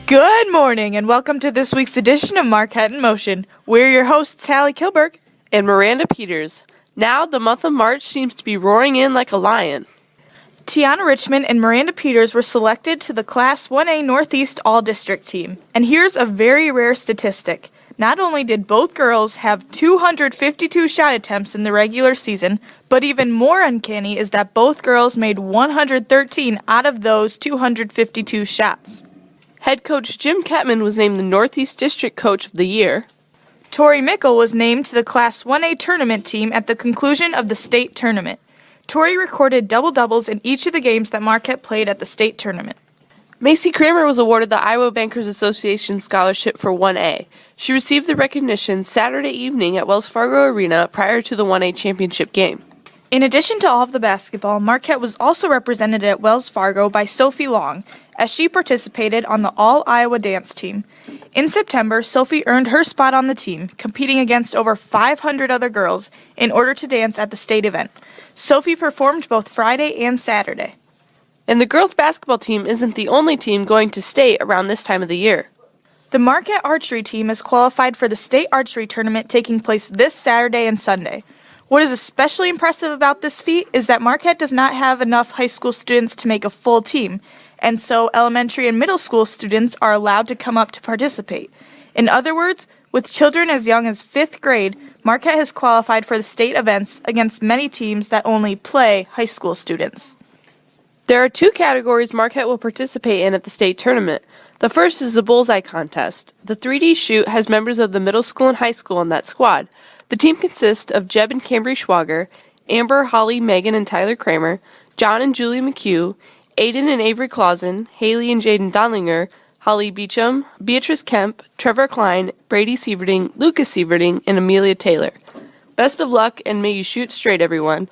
Good morning and welcome to this week's edition of Marquette in Motion. We're your hosts, Hallie Kilberg and Miranda Peters. Now the month of March seems to be roaring in like a lion. Tiana Richmond and Miranda Peters were selected to the Class 1A Northeast All-District team. And here's a very rare statistic. Not only did both girls have 252 shot attempts in the regular season, but even more uncanny is that both girls made 113 out of those 252 shots. Head coach Jim Kettman was named the Northeast District Coach of the Year. Tori Mickle was named to the Class 1A tournament team at the conclusion of the state tournament. Tori recorded double-doubles in each of the games that Marquette played at the state tournament. Macy Kramer was awarded the Iowa Bankers Association Scholarship for 1A. She received the recognition Saturday evening at Wells Fargo Arena prior to the 1A championship game. In addition to all of the basketball, Marquette was also represented at Wells Fargo by Sophie Long, as she participated on the All-Iowa dance team. In September, Sophie earned her spot on the team, competing against over 500 other girls in order to dance at the state event. Sophie performed both Friday and Saturday. And the girls' basketball team isn't the only team going to state around this time of the year. The Marquette archery team is qualified for the state archery tournament taking place this Saturday and Sunday. What is especially impressive about this feat is that Marquette does not have enough high school students to make a full team, and so elementary and middle school students are allowed to come up to participate. In other words, with children as young as 5th grade, Marquette has qualified for the state events against many teams that only play high school students. There are 2 categories Marquette will participate in at the state tournament. The first is the bullseye contest. The 3D shoot has members of the middle school and high school in that squad. The team consists of Jeb and Cambry Schwager, Amber, Holly, Megan, and Tyler Kramer, John and Julie McHugh, Aiden and Avery Clausen, Haley and Jaden Donlinger, Holly Beecham, Beatrice Kemp, Trevor Klein, Brady Sieverding, Lucas Sieverding, and Amelia Taylor. Best of luck, and may you shoot straight, everyone.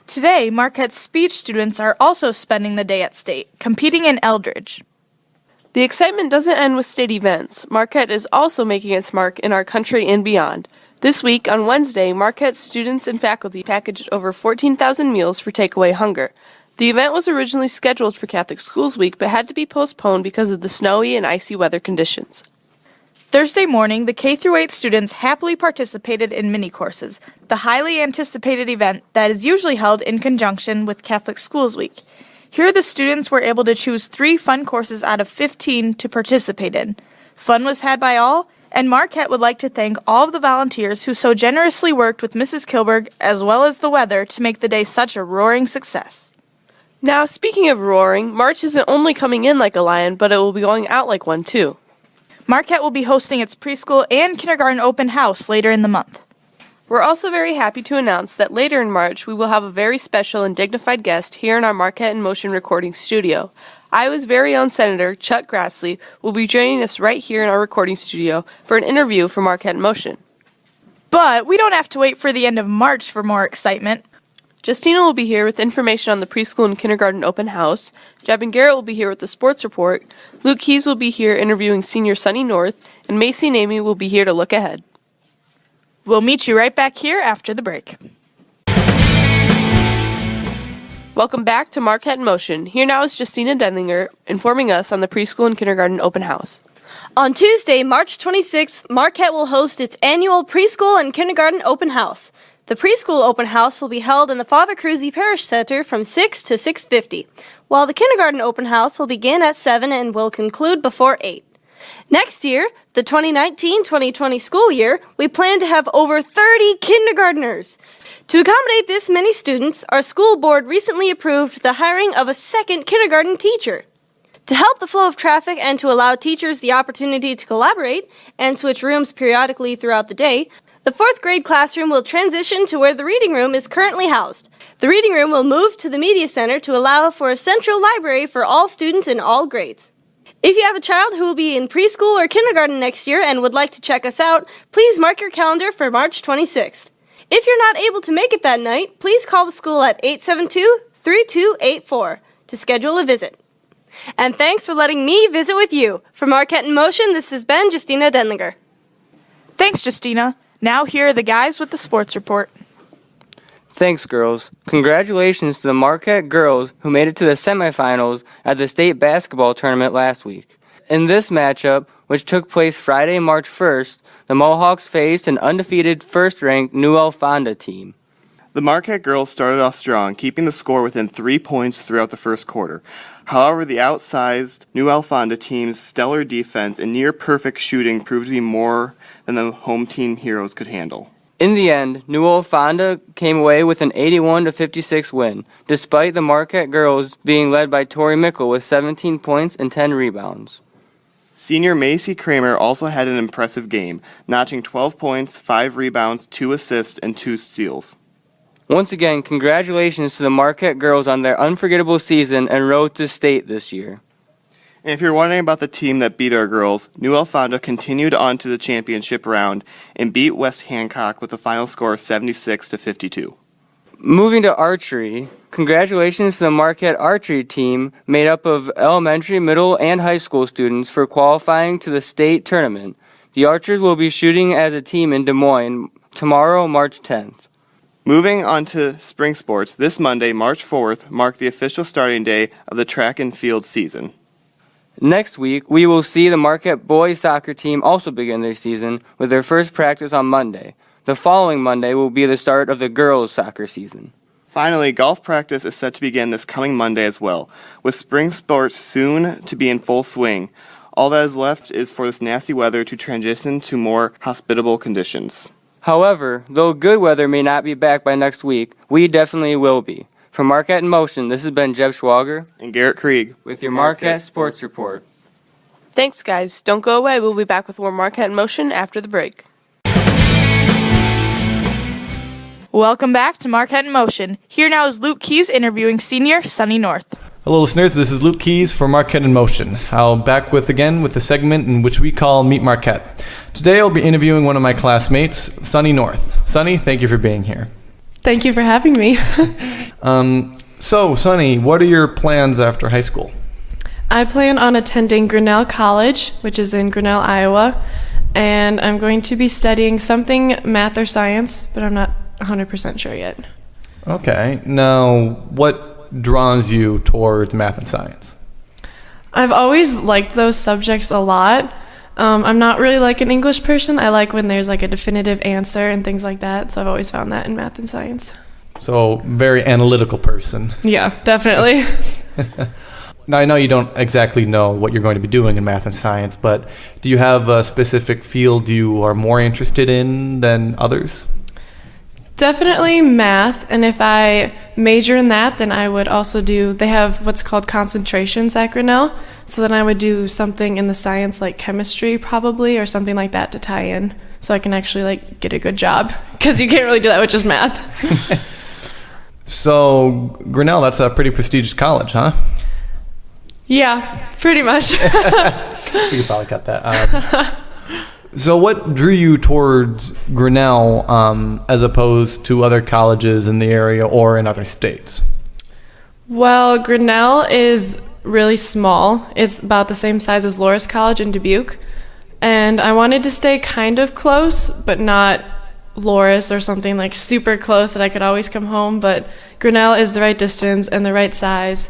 Today, Marquette's speech students are also spending the day at state, competing in Eldridge. The excitement doesn't end with state events. Marquette is also making its mark in our country and beyond. This week, on Wednesday, Marquette students and faculty packaged over 14,000 meals for takeaway hunger. The event was originally scheduled for Catholic Schools Week, but had to be postponed because of the snowy and icy weather conditions. Thursday morning, the K-8 students happily participated in mini-courses, the highly anticipated event that is usually held in conjunction with Catholic Schools Week. Here, the students were able to choose 3 fun courses out of 15 to participate in. Fun was had by all, and Marquette would like to thank all of the volunteers who so generously worked with Mrs. Kilberg as well as the weather to make the day such a roaring success. Now, speaking of roaring, March isn't only coming in like a lion, but it will be going out like one too. Marquette will be hosting its preschool and kindergarten open house later in the month. We're also very happy to announce that later in March, we will have a very special and dignified guest here in our Marquette in Motion recording studio. Iowa's very own Senator, Chuck Grassley, will be joining us right here in our recording studio for an interview for Marquette in Motion. But we don't have to wait for the end of March for more excitement. Justina will be here with information on the preschool and kindergarten open house. Jeb and Garrett will be here with the sports report. Luke Keys will be here interviewing senior Sunny North. And Macy and Amy will be here to look ahead. We'll meet you right back here after the break. Welcome back to Marquette in Motion. Here now is Justina Denlinger informing us on the preschool and kindergarten open house. On Tuesday, March 26th, Marquette will host its annual preschool and kindergarten open house. The preschool open house will be held in the Father Cruzy Parish Center from 6 to 6:50, while the kindergarten open house will begin at 7 and will conclude before 8. Next year, the 2019-2020 school year, we plan to have over 30 kindergartners. To accommodate this many students, our school board recently approved the hiring of a second kindergarten teacher. To help the flow of traffic and to allow teachers the opportunity to collaborate and switch rooms periodically throughout the day, the 4th grade classroom will transition to where the reading room is currently housed. The reading room will move to the media center to allow for a central library for all students in all grades. If you have a child who will be in preschool or kindergarten next year and would like to check us out, please mark your calendar for March 26th. If you're not able to make it that night, please call the school at 872-3284 to schedule a visit. And thanks for letting me visit with you. For Marquette in Motion, this has been Justina Denlinger. Thanks, Justina. Now here are the guys with the sports report. Thanks, girls. Congratulations to the Marquette girls who made it to the semifinals at the state basketball tournament last week. in this matchup, which took place Friday, March 1st, the Mohawks faced an undefeated first-ranked New Alfonda team. The Marquette girls started off strong, keeping the score within 3 points throughout the first quarter. However, the outsized New Alfonda team's stellar defense and near-perfect shooting proved to be more than the home team heroes could handle. In the end, New Alfonda came away with an 81-56 win, despite the Marquette girls being led by Tori Mickle with 17 points and 10 rebounds. Senior Macy Kramer also had an impressive game, notching 12 points, 5 rebounds, 2 assists, and 2 steals. Once again, congratulations to the Marquette girls on their unforgettable season and road to state this year. And if you're wondering about the team that beat our girls, New Alfonda continued on to the championship round and beat West Hancock with a final score of 76-52. Moving to archery, congratulations to the Marquette archery team made up of elementary, middle, and high school students for qualifying to the state tournament. The Archers will be shooting as a team in Des Moines tomorrow, March 10th. Moving on to spring sports, this Monday, March 4th, marked the official starting day of the track and field season. Next week, we will see the Marquette boys soccer team also begin their season with their first practice on Monday. The following Monday will be the start of the girls' soccer season. Finally, golf practice is set to begin this coming Monday as well, with spring sports soon to be in full swing. All that is left is for this nasty weather to transition to more hospitable conditions. However, though good weather may not be back by next week, we definitely will be. From Marquette in Motion, this has been Jeb Schwager And Garrett Krieg with your Marquette Sports Report. Thanks, guys. Don't go away. We'll be back with more Marquette in Motion after the break. Welcome back to Marquette in Motion. Here now is Luke Keys interviewing senior Sunny North. Hello, listeners. This is Luke Keys for Marquette in Motion. I'll back with the segment in which we call Meet Marquette. Today I'll be interviewing one of my classmates, Sunny North. Sunny, thank you for being here. Thank you for having me. So, Sunny, what are your plans after high school? I plan on attending Grinnell College, which is in Grinnell, Iowa, and I'm going to be studying something math or science, but I'm not 100% sure yet. Okay. Now, what draws you towards math and science? I've always liked those subjects a lot. I'm not really like an English person. I like when there's like a definitive answer and things like that, so I've always found that in math and science. So, very analytical person. Yeah, definitely. Now, I know you don't exactly know what you're going to be doing in math and science, but do you have a specific field you are more interested in than others? Definitely math, and if I major in that, then I would also they have what's called concentrations at Grinnell, so then I would do something in the science like chemistry probably, or something like that to tie in, so I can actually like get a good job, because you can't really do that with just math. So, Grinnell, that's a pretty prestigious college, huh? Yeah, pretty much. We could probably cut that. So what drew you towards Grinnell as opposed to other colleges in the area or in other states? Well, Grinnell is really small. It's about the same size as Loras College in Dubuque. And I wanted to stay kind of close, but not Loras or something like super close that I could always come home. But Grinnell is the right distance and the right size.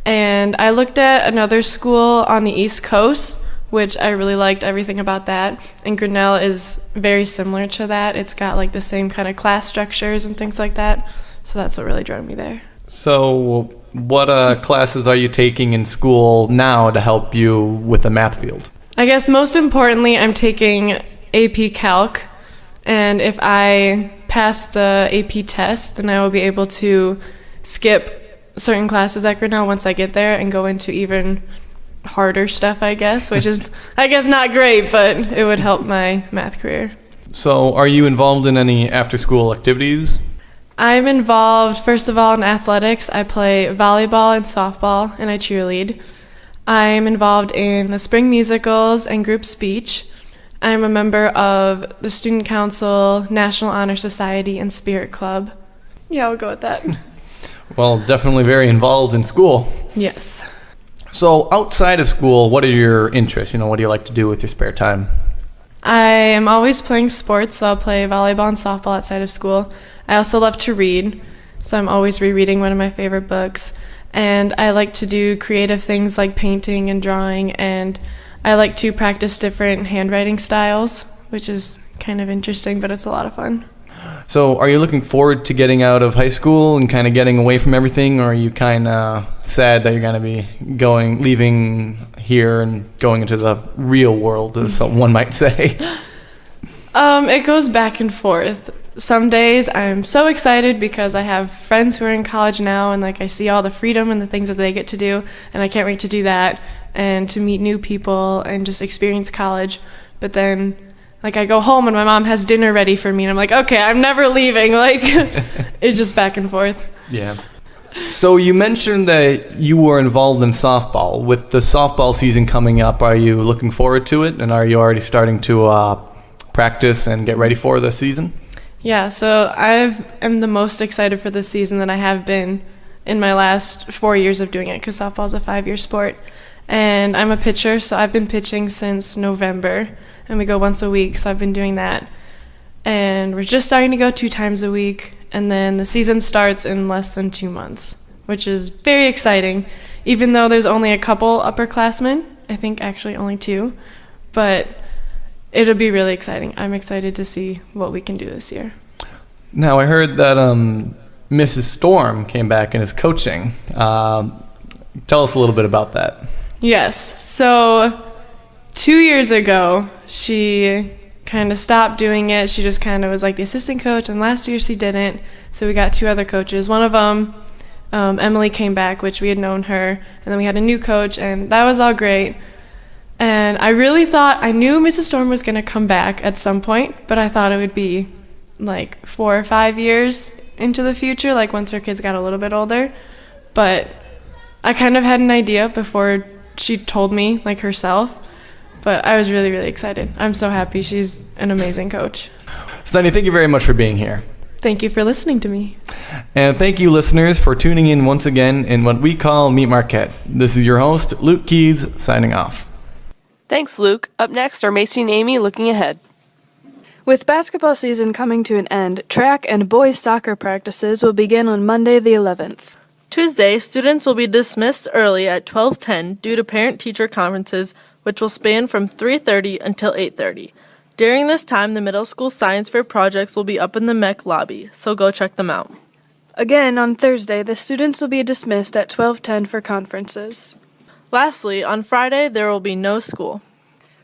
And I looked at another school on the East Coast, which I really liked everything about that. And Grinnell is very similar to that. It's got like the same kind of class structures and things like that. So that's what really drove me there. So what classes are you taking in school now to help you with the math field? I guess most importantly, I'm taking AP Calc. And if I pass the AP test, then I will be able to skip certain classes at Grinnell once I get there and go into even harder stuff, I guess, which is, I guess, not great, but it would help my math career. So are you involved in any after-school activities? I'm involved, first of all, in athletics. I play volleyball and softball, and I cheerlead. I'm involved in the spring musicals and group speech. I'm a member of the Student Council, National Honor Society, and Spirit Club. Yeah, I'll go with that. Well, definitely very involved in school. Yes. So outside of school, what are your interests? What do you like to do with your spare time? I am always playing sports, so I'll play volleyball and softball outside of school. I also love to read, so I'm always rereading one of my favorite books. And I like to do creative things like painting and drawing, and I like to practice different handwriting styles, which is kind of interesting, but it's a lot of fun. So are you looking forward to getting out of high school and kind of getting away from everything, or are you kind of sad that you're going to be leaving here and going into the real world, as one might say? It goes back and forth. Some days I'm so excited because I have friends who are in college now, and like I see all the freedom and the things that they get to do, and I can't wait to do that and to meet new people and just experience college. But then like I go home and my mom has dinner ready for me and I'm like, okay, I'm never leaving. Like it's just back and forth. Yeah. So you mentioned that you were involved in softball. With the softball season coming up, are you looking forward to it, and are you already starting to practice and get ready for the season? Yeah, so I am the most excited for this season that I have been in my last 4 years of doing it, because softball is a 5-year sport. And I'm a pitcher, so I've been pitching since November, and we go once a week, so I've been doing that. And we're just starting to go 2 times a week, and then the season starts in less than 2 months, which is very exciting, even though there's only a couple upperclassmen. I think actually only 2, but it'll be really exciting. I'm excited to see what we can do this year. Now, I heard that Mrs. Storm came back and is coaching. Tell us a little bit about that. Yes. So 2 years ago, she kind of stopped doing it. She just kind of was like the assistant coach, and last year she didn't. So we got 2 other coaches. One of them, Emily, came back, which we had known her, and then we had a new coach, and that was all great. And I really thought, I knew Mrs. Storm was going to come back at some point, but I thought it would be like 4 or 5 years into the future, like once her kids got a little bit older. But I kind of had an idea before she told me, like herself. But I was really, really excited. I'm so happy. She's an amazing coach. Sunny, thank you very much for being here. Thank you for listening to me. And thank you, listeners, for tuning in once again in what we call Meet Marquette. This is your host, Luke Keys, signing off. Thanks, Luke. Up next are Macy and Amy looking ahead. With basketball season coming to an end, track and boys soccer practices will begin on Monday the 11th. Tuesday, students will be dismissed early at 12:10 due to parent-teacher conferences, which will span from 3:30 until 8:30. During this time, the middle school science fair projects will be up in the MEC lobby, so go check them out. Again, on Thursday, the students will be dismissed at 12:10 for conferences. Lastly, on Friday, there will be no school.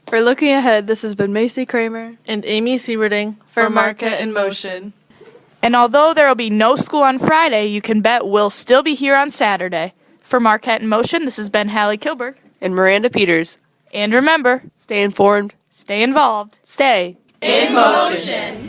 For Looking Ahead, this has been Macy Kramer And Amy Sieverding for Marquette in Motion. And although there will be no school on Friday, you can bet we'll still be here on Saturday. For Marquette in Motion, this has been Hallie Kilberg. And Miranda Peters. And remember, Stay informed. stay involved. Stay In motion.